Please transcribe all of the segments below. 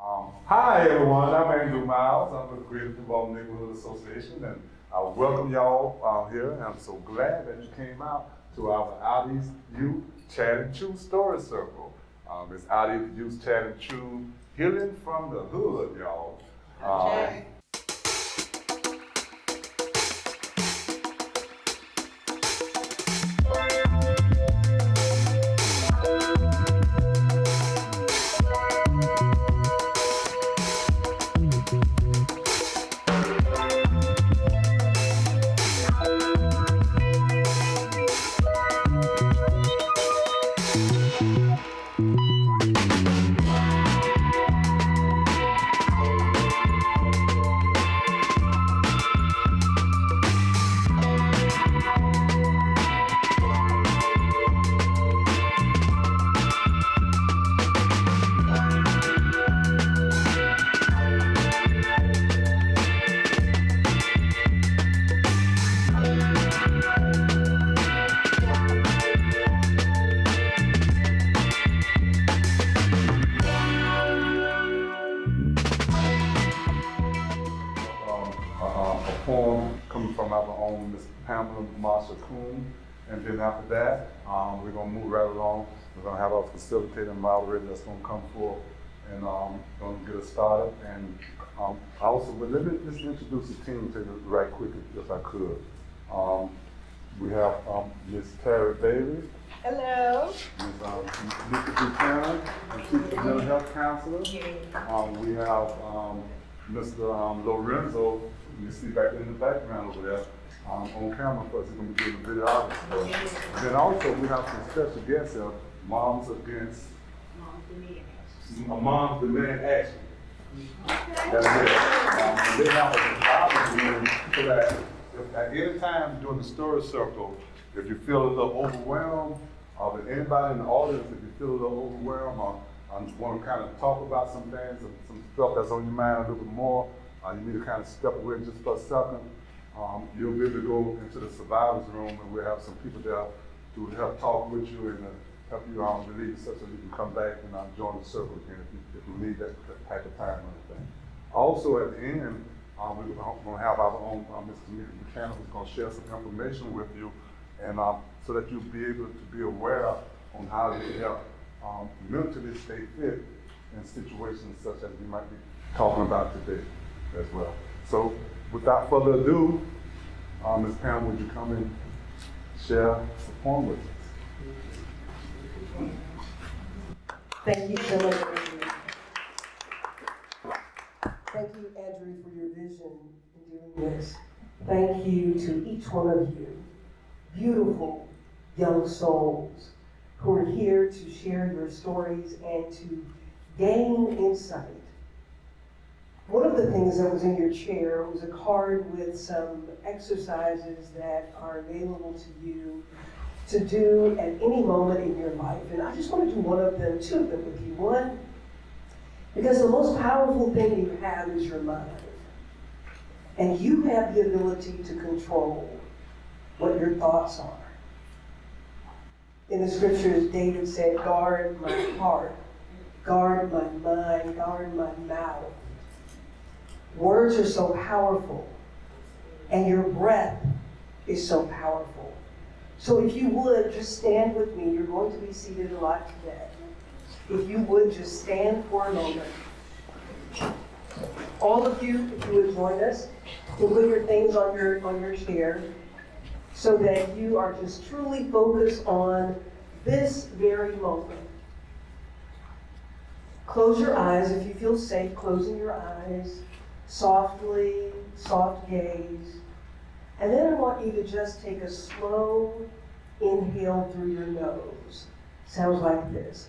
Hi everyone, I'm Andrew Miles. I'm with the Greater Duval Neighborhood Association, and I welcome y'all here. And I'm so glad that you came out to our Audie's Youth Chat and Chew Story Circle. It's Audie's Youth Chat and Chew, healing from the hood, y'all. Okay. A poem coming from our own Miss Pamela Marsha Coon. And then after that, we're gonna move right along. We're gonna have our facilitator and moderator that's gonna come forth and gonna get us started. And also, but let me just introduce the team to you right quick if I could. We have Miss Terry Bailey. Hello. Ms. Lisa Buchanan, Chief Mental Health Counselor. We have Mr. Lorenzo, you see back in the background over there, on camera for us. He's going to be doing the videography. And then also we have some special guests here, Moms Demand Action. That's it. And they have a problem so that if at any time during the story circle, if you feel a little overwhelmed, or if anybody in the audience, if you feel a little overwhelmed, or want to kind of talk about some things, some stuff that's on your mind a little bit more, you need to kind of step away just for a second, you'll be able to go into the survivors room and we'll have some people there to help talk with you and help you release so you can come back and join the circle again if you need that type of time or anything. Also at the end, we're going to have our own Mr. Buchanan who's going to share some information with you and so that you'll be able to be aware on how to help mentally stay fit in situations such as we might be talking about today as well. So without further ado, Ms. Pam, would you come and share the poem with us? Thank you so much, Andrew. Thank you, Andrew, for your vision in doing this. Thank you to each one of you, beautiful young souls who are here to share your stories and to gain insight. One of the things that was in your chair was a card with some exercises that are available to you to do at any moment in your life. And I just want to do two of them with you. One, because the most powerful thing you have is your mind. And you have the ability to control what your thoughts are. In the scriptures, David said, guard my heart, guard my mind, guard my mouth. Words are so powerful, and your breath is so powerful. So if you would, just stand with me. You're going to be seated a lot today. If you would, just stand for a moment. All of you, if you would join us, to put your things on your chair so that you are just truly focused on this very moment. Close your eyes if you feel safe, closing your eyes. Softly, soft gaze. And then I want you to just take a slow inhale through your nose. Sounds like this.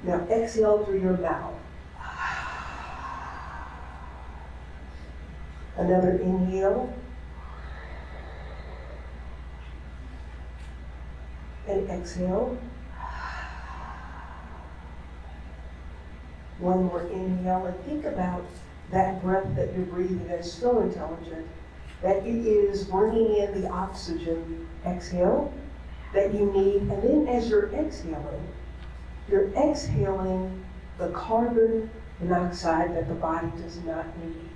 Now exhale through your mouth. Another inhale. And exhale. One more inhale, and think about that breath that you're breathing that's so intelligent, that it is bringing in the oxygen, exhale, that you need. And then as you're exhaling, You're exhaling the carbon monoxide that the body does not need.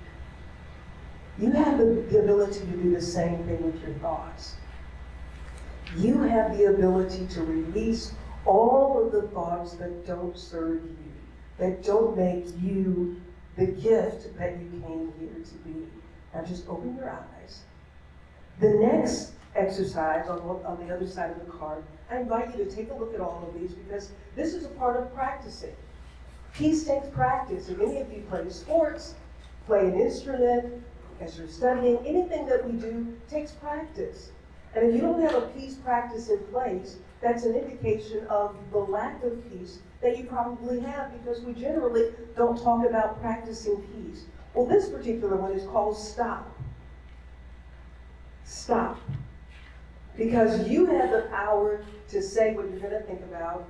You have the ability to do the same thing with your thoughts. You have the ability to release all of the thoughts that don't serve you, that don't make you the gift that you came here to be. Now just open your eyes. The next exercise on the other side of the card, I invite you to take a look at all of these because this is a part of practicing. Peace takes practice. If any of you play sports, play an instrument, as you're studying, anything that we do takes practice. And if you don't have a peace practice in place, that's an indication of the lack of peace that you probably have because we generally don't talk about practicing peace. Well, this particular one is called stop. Stop. Because you have the power to say what you're going to think about,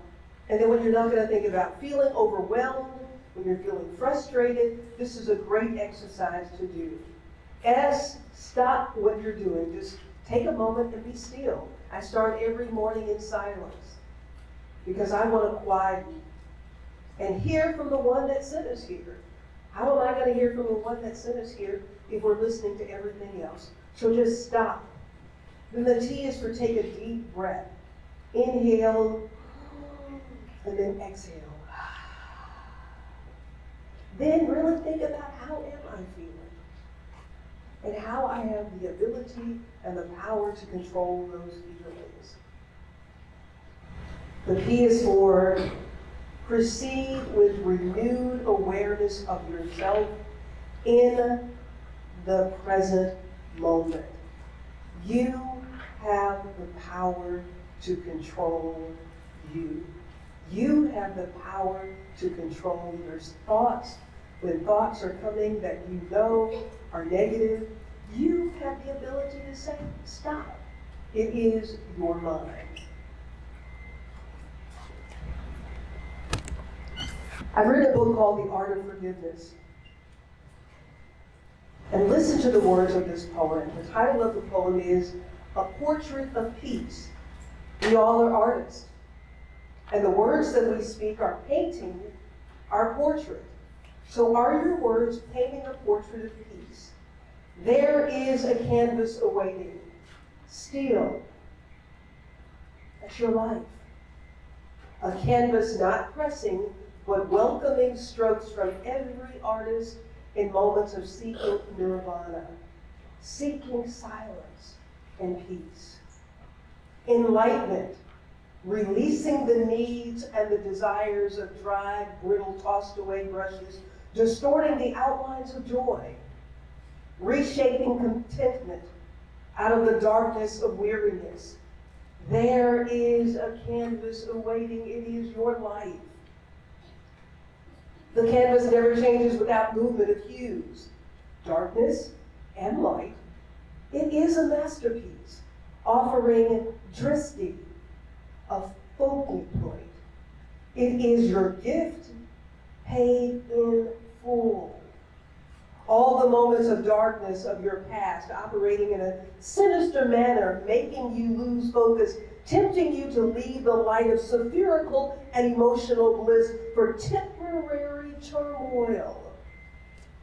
and then when you're not going to think about feeling overwhelmed, when you're feeling frustrated, this is a great exercise to do. S, stop what you're doing. Just take a moment and be still. I start every morning in silence because I want to quieten and hear from the one that sent us here. How am I going to hear from the one that sent us here if we're listening to everything else? So just stop. Then the T is for take a deep breath. Inhale and then exhale. Then really think about how am I feeling? And how I have the ability and the power to control those feelings. The P is for proceed with renewed awareness of yourself in the present moment. You have the power to control you. You have the power to control your thoughts. When thoughts are coming that you know are negative, you have the ability to say, stop. It is your mind. I've written a book called The Art of Forgiveness. And listen to the words of this poem. The title of the poem is A Portrait of Peace. We all are artists. And the words that we speak are painting our portrait. So are your words painting a portrait of peace? There is a canvas awaiting. Still, that's your life. A canvas not pressing, but welcoming strokes from every artist in moments of seeking nirvana, seeking silence and peace. Enlightenment, releasing the needs and the desires of dried, brittle, tossed away brushes, distorting the outlines of joy, reshaping contentment out of the darkness of weariness. There is a canvas awaiting. It is your life. The canvas never changes without movement of hues, darkness and light. It is a masterpiece, offering drishti, a focal point. It is your gift, paid in full. All the moments of darkness of your past operating in a sinister manner, making you lose focus, tempting you to leave the light of spherical and emotional bliss for temporary turmoil,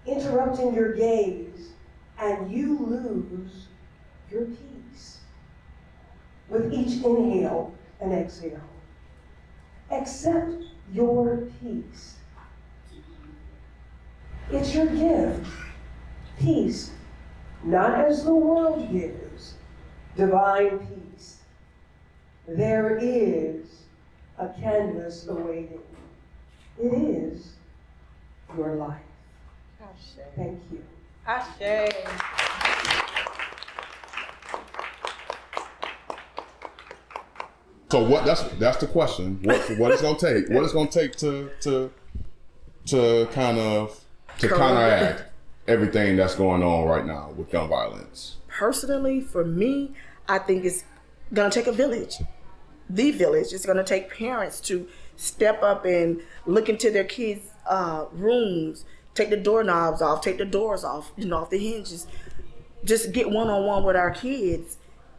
interrupting your gaze, and you lose your peace. With each inhale and exhale, accept your peace. It's your gift. Peace, not as the world gives, divine peace. There is a canvas awaiting. It is your life. Ashe. Thank you. Ashe. So what? That's the question. What it's gonna take? What it's gonna take to kind of counteract everything that's going on right now with gun violence? Personally, for me, I think it's gonna take a village. The village. It's gonna take parents to step up and look into their kids' rooms, take the doorknobs off, take the doors off, off the hinges. Just get one-on-one with our kids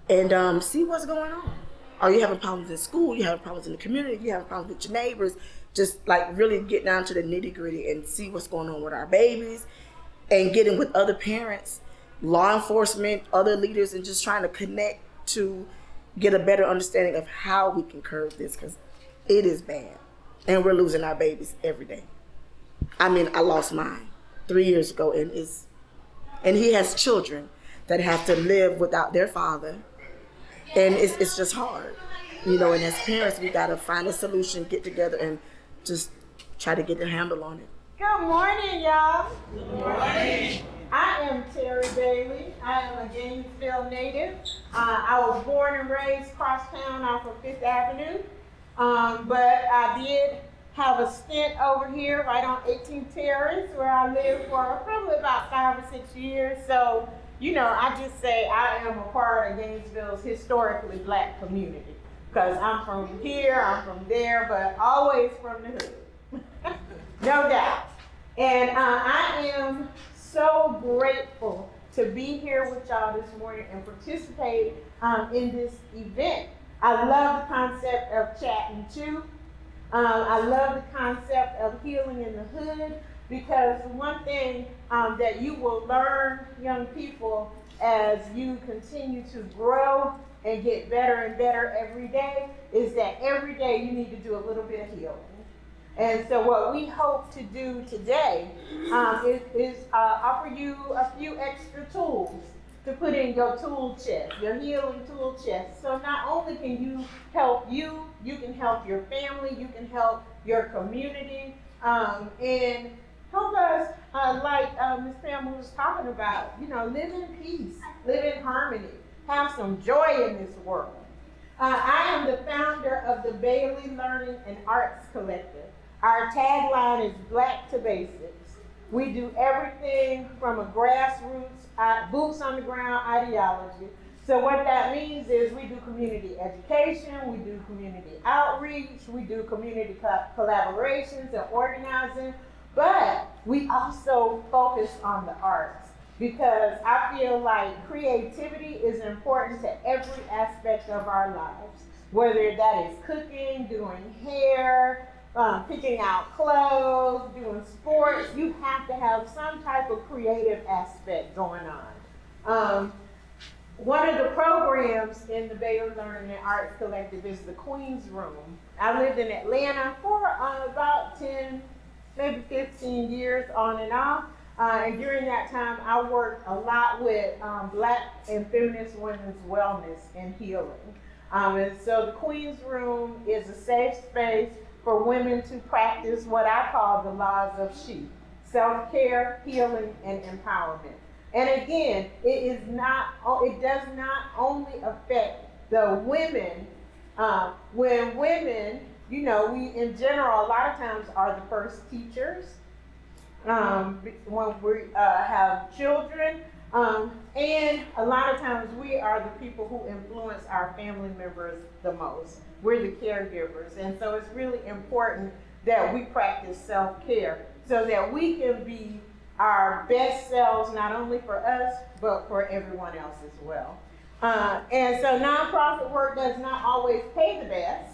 and see what's going on. Are you having problems in school? You having problems in the community? You having problems with your neighbors? Just like really get down to the nitty gritty and see what's going on with our babies and getting with other parents, law enforcement, other leaders, and just trying to connect to get a better understanding of how we can curb this, because it is bad. And we're losing our babies every day. I mean, I lost mine 3 years ago, and he has children that have to live without their father. And it's just hard, you know, and as parents, we gotta find a solution, get together, and just try to get a handle on it. Good morning, y'all. Good morning. I am Terry Bailey. I am a Gainesville native. I was born and raised crosstown off of 5th Avenue, but I did have a stint over here right on 18th Terrace where I lived for probably about 5 or 6 years. So, you know, I just say I am a part of Gainesville's historically black community because I'm from here, I'm from there, but always from the hood. No doubt. And I am so grateful to be here with y'all this morning and participate in this event. I love the concept of chatting too. I love the concept of healing in the hood, because one thing that you will learn, young people, as you continue to grow and get better and better every day, is that every day you need to do a little bit of healing. And so what we hope to do today is offer you a few extra tools to put in your tool chest, your healing tool chest. So not only can you help you can help your family, you can help your community, and help us, like Ms. Pamela was talking about, you know, live in peace, live in harmony, have some joy in this world. I am the founder of the Bailey Learning and Arts Collective. Our tagline is Black to Basics. We do everything from a grassroots, boots on the ground ideology. So what that means is we do community education, we do community outreach, we do community collaborations and organizing, but we also focus on the arts, because I feel like creativity is important to every aspect of our lives, whether that is cooking, doing hair, picking out clothes, doing sports. You have to have some type of creative aspect going on. One of the programs in the Bailey Learning and Arts Collective is the Queen's Room. I lived in Atlanta for about 10, maybe 15 years on and off. And during that time, I worked a lot with Black and feminist women's wellness and healing. And so the Queen's Room is a safe space for women to practice what I call the laws of she: self-care, healing, and empowerment. And again, it does not only affect the women. When women, you know, we in general a lot of times are the first teachers. When we have children, and a lot of times we are the people who influence our family members the most. We're the caregivers, and so it's really important that we practice self-care so that we can be our best selves, not only for us, but for everyone else as well. And so nonprofit work does not always pay the best.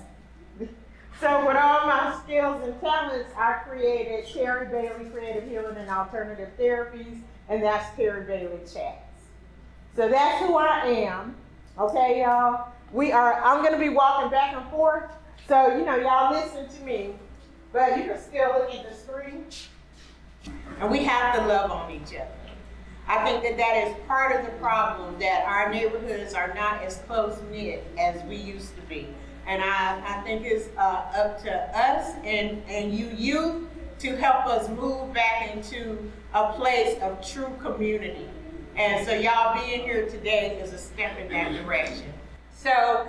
So with all my skills and talents, I created Terry Bailey Creative Healing and Alternative Therapies, and that's Terry Bailey Chats. So that's who I am. Okay, y'all? I'm gonna be walking back and forth. So, you know, y'all listen to me, but you can still look at the screen. And we have to love on each other. I think that is part of the problem, that our neighborhoods are not as close-knit as we used to be. And I think it's up to us and you youth to help us move back into a place of true community. And so y'all being here today is a step in that direction. So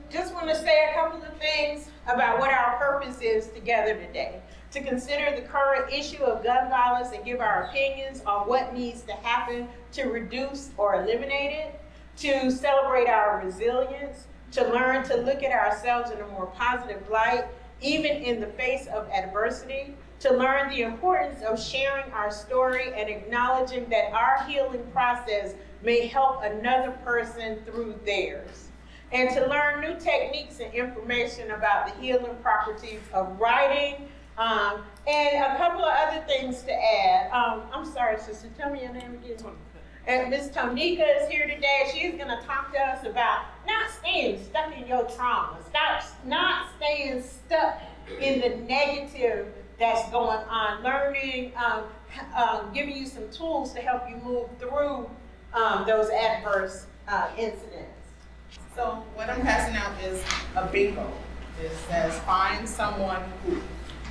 just want to say a couple of things about what our purpose is together today. To consider the current issue of gun violence and give our opinions on what needs to happen to reduce or eliminate it. To celebrate our resilience. To learn to look at ourselves in a more positive light, even in the face of adversity. To learn the importance of sharing our story and acknowledging that our healing process may help another person through theirs. and to learn new techniques and information about the healing properties of writing, and a couple of other things to add. I'm sorry, sister, tell me your name again. And Miss Tonika is here today. She is going to talk to us about not staying stuck in your trauma. Not staying stuck in the negative that's going on. Learning, giving you some tools to help you move through those adverse incidents. So what I'm passing out is a bingo. It says find someone who.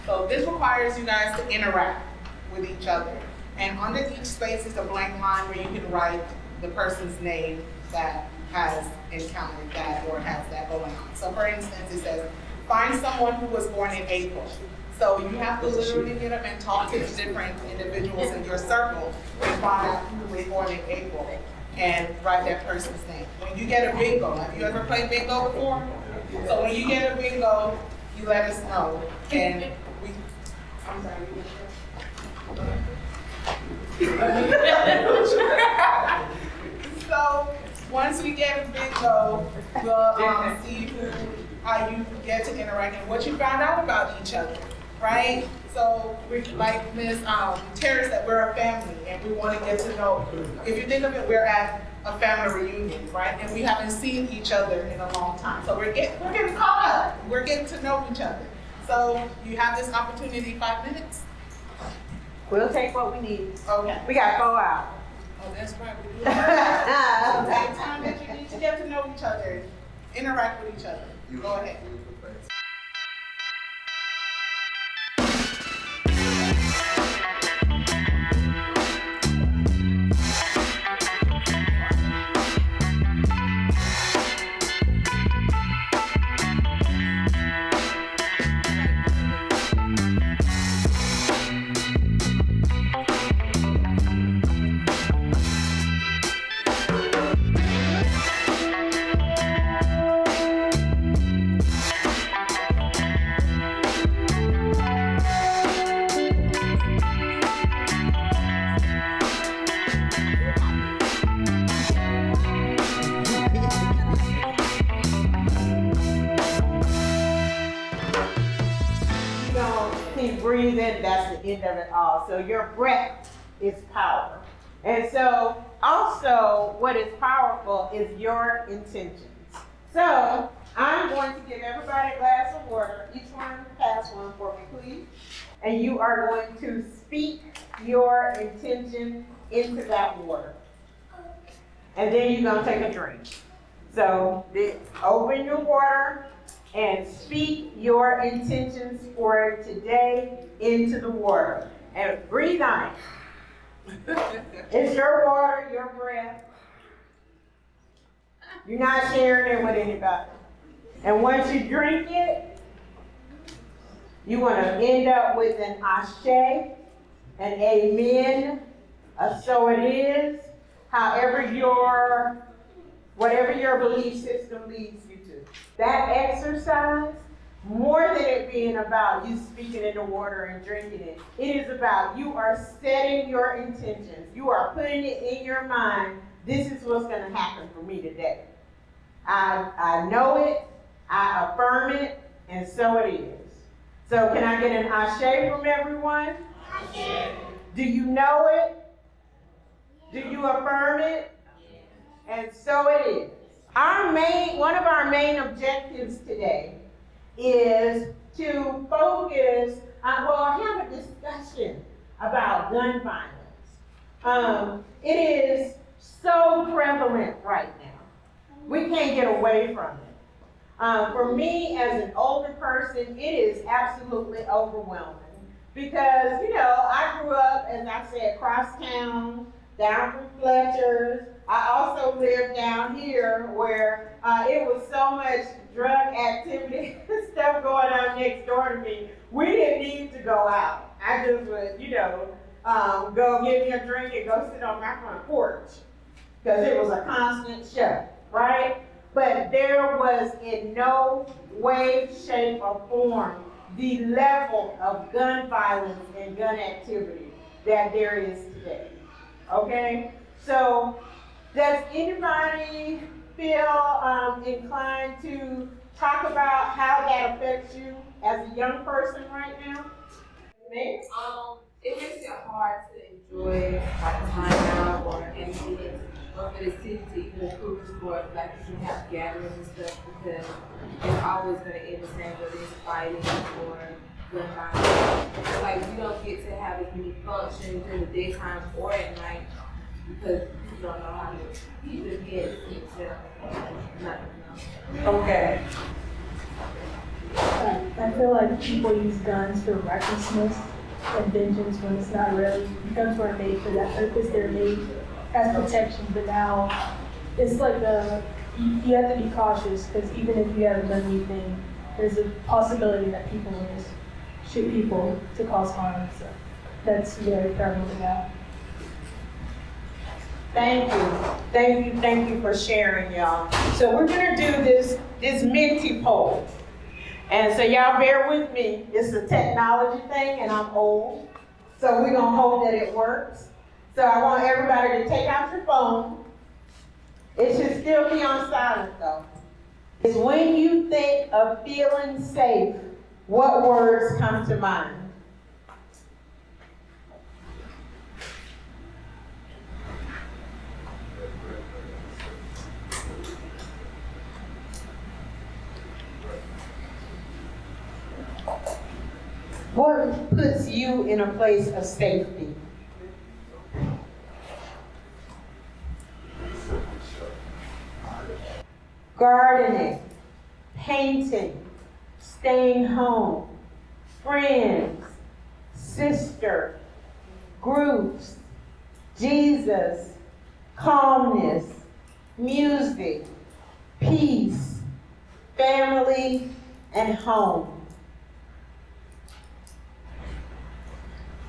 So this requires you guys to interact with each other. And under each space is a blank line where you can write the person's name that has encountered that or has that going on. So for instance, it says, find someone who was born in April. So you have to literally get up and talk to the different individuals in your circle and find out who was born in April and write that person's name. When you get a bingo, have you ever played bingo before? So when you get a bingo, you let us know. And we, I'm sorry. So once we get a bingo, we'll see how you get to interact and what you found out about each other, right? So like Ms. Terry said, we're a family and we want to get to know. If you think of it, we're at a family reunion, right? And we haven't seen each other in a long time. So we're getting caught up. We're getting to know each other. So you have this opportunity, 5 minutes. We'll take what we need. Okay. We got 4 hours. Oh, that's right. We do. Take time that you need to get to know each other, interact with each other. Go ahead. Breathing, that's the end of it all. So your breath is power. And so also what is powerful is your intentions. So I'm going to give everybody a glass of water. Each one pass one for me, please. And you are going to speak your intention into that water. And then you're going to take a drink. So open your water and speak your intentions for today into the water. And breathe on it. It's your water, your breath. You're not sharing it with anybody. And once you drink it, you want to end up with an ashe, an amen, a so it is, whatever your belief system leads you to. That exercise, more than it being about you speaking in the water and drinking it, it is about you are setting your intentions. You are putting it in your mind, this is what's going to happen for me today. I know it, I affirm it, and so it is. So can I get an ashe from everyone? Ashe. Do you know it? Do you affirm it? And so it is. One of our main objectives today is to focus on, have a discussion about gun violence. It is so prevalent right now. We can't get away from it. For me, as an older person, it is absolutely overwhelming because, I grew up, as I said, across town, down from Fletcher's. I also lived down here where it was so much drug activity and stuff going on next door to me. We didn't need to go out. I just would, go get me a drink and go sit on my front porch because it was a constant show, right? But there was in no way, shape, or form the level of gun violence and gun activity that there is today. Okay? So, does anybody feel inclined to talk about how that affects you as a young person right now? Ma'am? It makes it hard to enjoy like time out or anything, or for the city to even improve for like you can have gatherings and stuff because it's always gonna end the same, whether it's fighting or gun violence. So, like we don't get to have as many functions in the daytime or at night because people don't know how to keep their heads nothing. Okay. I feel like people use guns for recklessness and vengeance when it's not really. Guns weren't made for that purpose. They're made as protection, but now it's like you have to be cautious because even if you haven't done anything, there's a possibility that people will just shoot people to cause harm. So that's very prevalent now. Thank you for sharing, y'all. So we're gonna do this Minty poll. And so y'all bear with me. It's a technology thing and I'm old. So we're gonna hope that it works. So I want everybody to take out your phone. It should still be on silent though. It's when you think of feeling safe, what words come to mind? What puts you in a place of safety? Gardening, painting, staying home, friends, sister, groups, Jesus, calmness, music, peace, family, and home.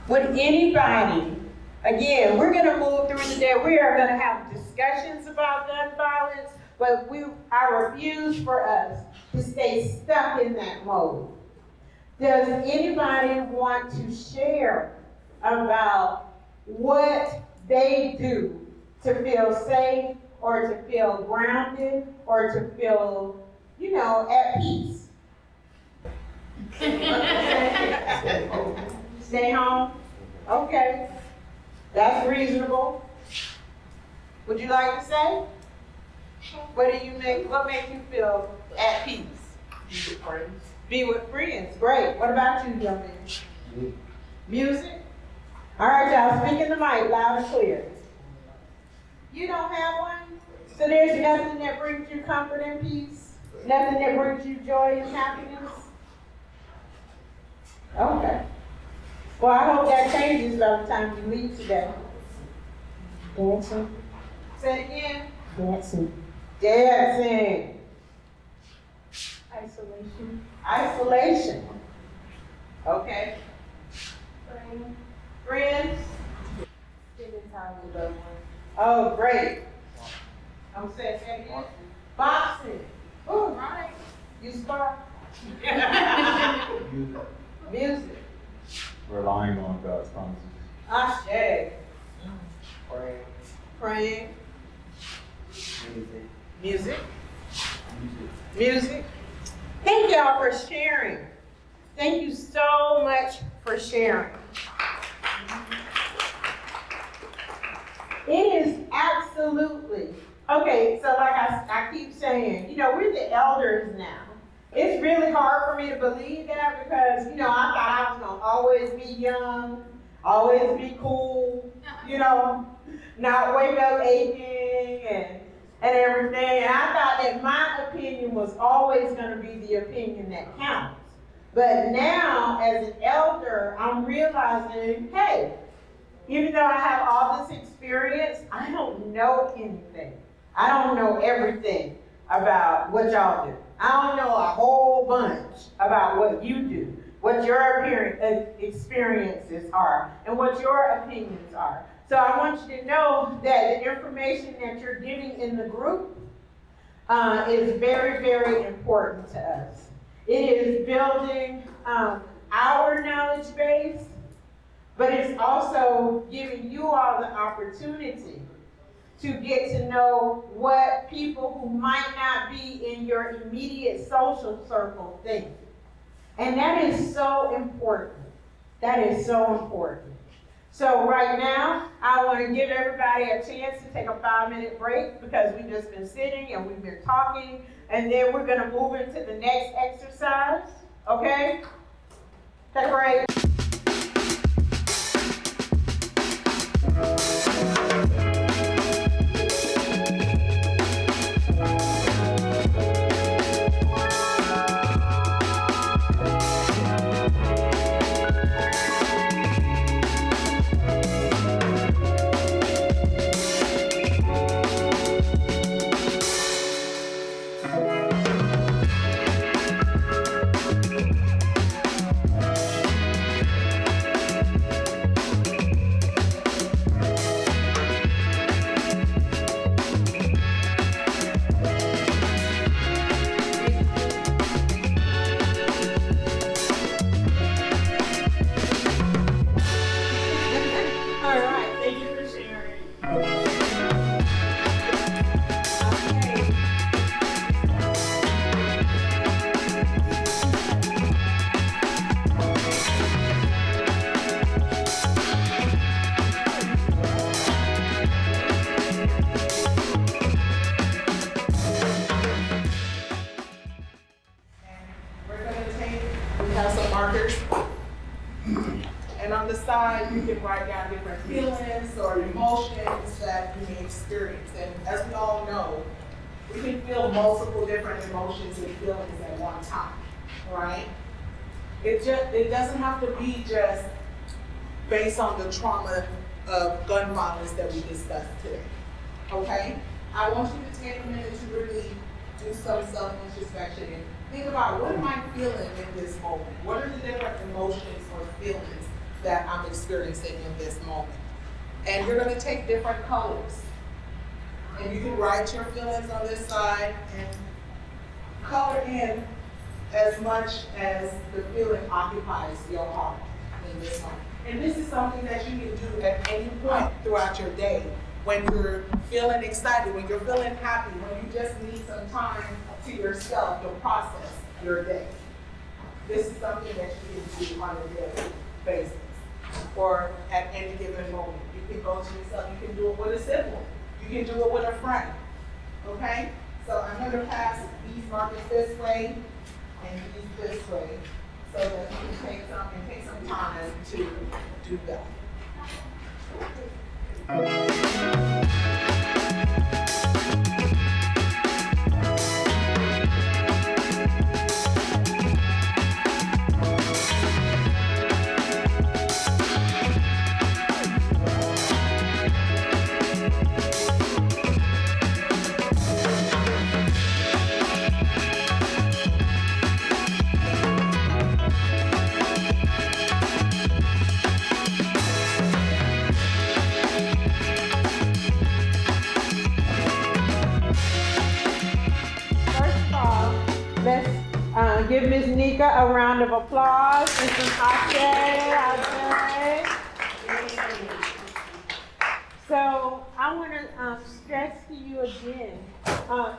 Would anybody, again, we're going to move through the day. We are going to have discussions about gun violence, but I refuse for us to stay stuck in that mode. Does anybody want to share about what they do to feel safe or to feel grounded or to feel, at peace? Stay home? Okay. That's reasonable. Would you like to say? What makes you feel at peace? Be with friends. Be with friends. Great. What about you, young man? Music? All right, y'all, speak in the mic loud and clear. You don't have one? So there's nothing that brings you comfort and peace? Nothing that brings you joy and happiness? Okay. Well, I hope that changes by the time you leave today. Dancing. Say it again. Dancing. Dancing. Isolation. Isolation. Okay. Friends. Spending time with loved ones. Oh, great. I'm saying that again. Boxing. Oh, right. You spar. Music. Relying on God's promises. Ashe. Praying. Music. Thank y'all for sharing. Thank you so much for sharing. It is absolutely, okay, so like I keep saying, we're the elders now. It's really hard for me to believe that because, I thought I was going to always be young, always be cool, not wake up aching and everything. And I thought that my opinion was always going to be the opinion that counts. But now, as an elder, I'm realizing, hey, even though I have all this experience, I don't know anything. I don't know everything about what y'all do. I don't know a whole bunch about what you do, what your experiences are, and what your opinions are. So I want you to know that the information that you're getting in the group is very, very important to us. It is building our knowledge base, but it's also giving you all the opportunity to get to know what people who might not be in your immediate social circle think. And that is so important. That is so important. So right now, I want to give everybody a chance to take a 5-minute break because we've just been sitting and we've been talking, and then we're going to move into the next exercise, okay? Take a break. And on the side, you can write down different feelings or emotions that you may experience. And as we all know, we can feel multiple different emotions and feelings at one time, right? It doesn't have to be just based on the trauma of gun violence that we discussed today, okay? I want you to take a minute to really do some self-introspection and think about, what am I feeling in this moment? What are the different emotions or feelings that I'm experiencing in this moment? And you're gonna take different colors. And you can write your feelings on this side and color in as much as the feeling occupies your heart in this moment. And this is something that you can do at any point throughout your day. When you're feeling excited, when you're feeling happy, when you just need some time to yourself to process your day. This is something that you can do on a daily basis or at any given moment. You can go to yourself, you can do it with a sibling, you can do it with a friend, okay? So I'm gonna pass these markers this way and these this way so that you can take some time to do that. Give Ms. Nika a round of applause and some ashe. So I want to stress to you again,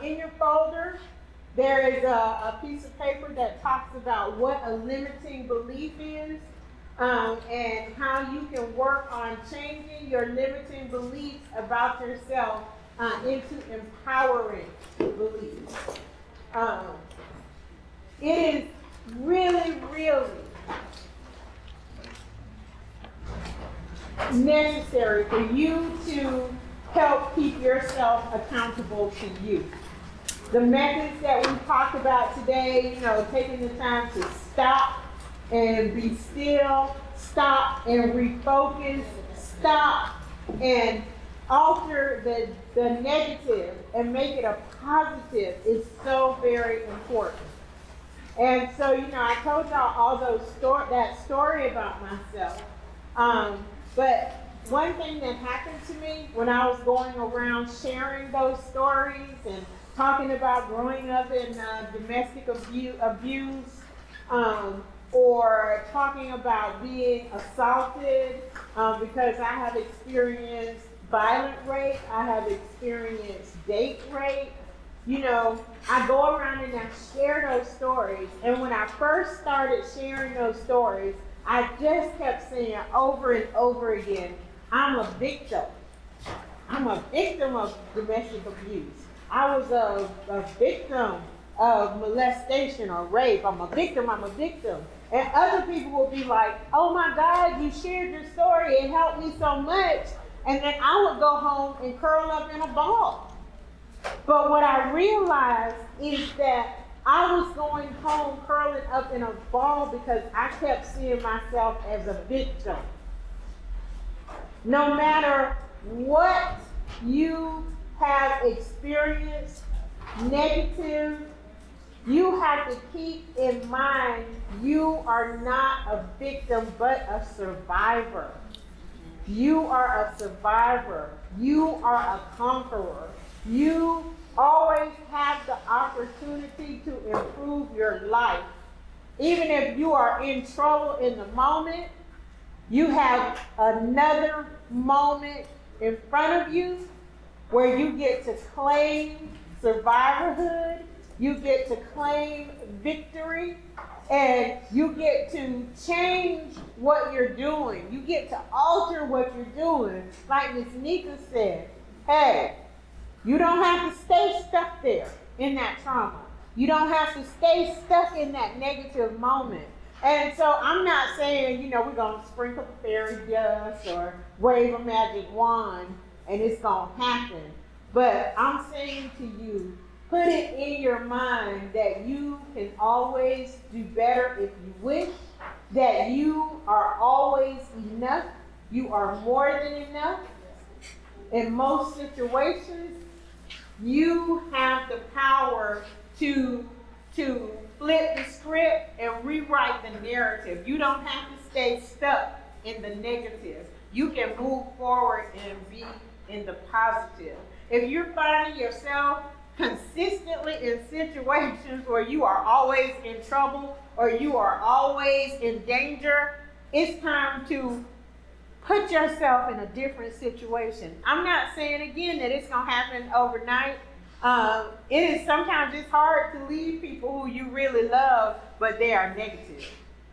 in your folder, there is a piece of paper that talks about what a limiting belief is and how you can work on changing your limiting beliefs about yourself into empowering beliefs. It is really, really necessary for you to help keep yourself accountable to you. The methods that we talked about today, taking the time to stop and be still, stop and refocus, stop and alter the negative and make it a positive is so very important. And so, I told y'all all that story about myself. But one thing that happened to me when I was going around sharing those stories and talking about growing up in domestic abuse, or talking about being assaulted, because I have experienced violent rape. I have experienced date rape. You know, I go around and I share those stories. And when I first started sharing those stories, I just kept saying over and over again, I'm a victim. I'm a victim of domestic abuse. I was a victim of molestation or rape. I'm a victim, I'm a victim. And other people will be like, oh my God, you shared your story, it helped me so much. And then I would go home and curl up in a ball. But what I realized is that I was going home curling up in a ball because I kept seeing myself as a victim. No matter what you have experienced negative, you have to keep in mind you are not a victim but a survivor. You are a survivor. You are a conqueror. You always have the opportunity to improve your life. Even if you are in trouble in the moment, you have another moment in front of you where you get to claim survivorhood, you get to claim victory, and you get to change what you're doing. You get to alter what you're doing. Like Ms. Nika said, hey, you don't have to stay stuck there in that trauma. You don't have to stay stuck in that negative moment. And so I'm not saying, we're going to sprinkle fairy dust or wave a magic wand and it's going to happen. But I'm saying to you, put it in your mind that you can always do better if you wish, that you are always enough. You are more than enough. In most situations, you have the power to flip the script and rewrite the narrative. You don't have to stay stuck in the negative. You can move forward and be in the positive. If you're finding yourself consistently in situations where you are always in trouble or you are always in danger, it's time to put yourself in a different situation. I'm not saying again that it's going to happen overnight. Sometimes it's hard to leave people who you really love, but they are negative,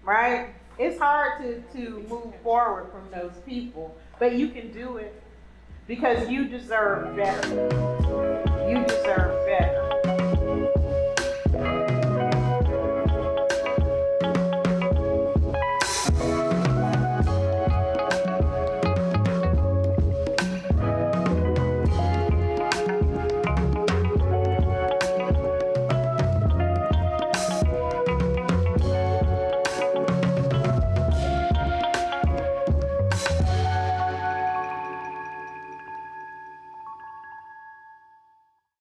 right? It's hard to move forward from those people, but you can do it because you deserve better. You deserve better.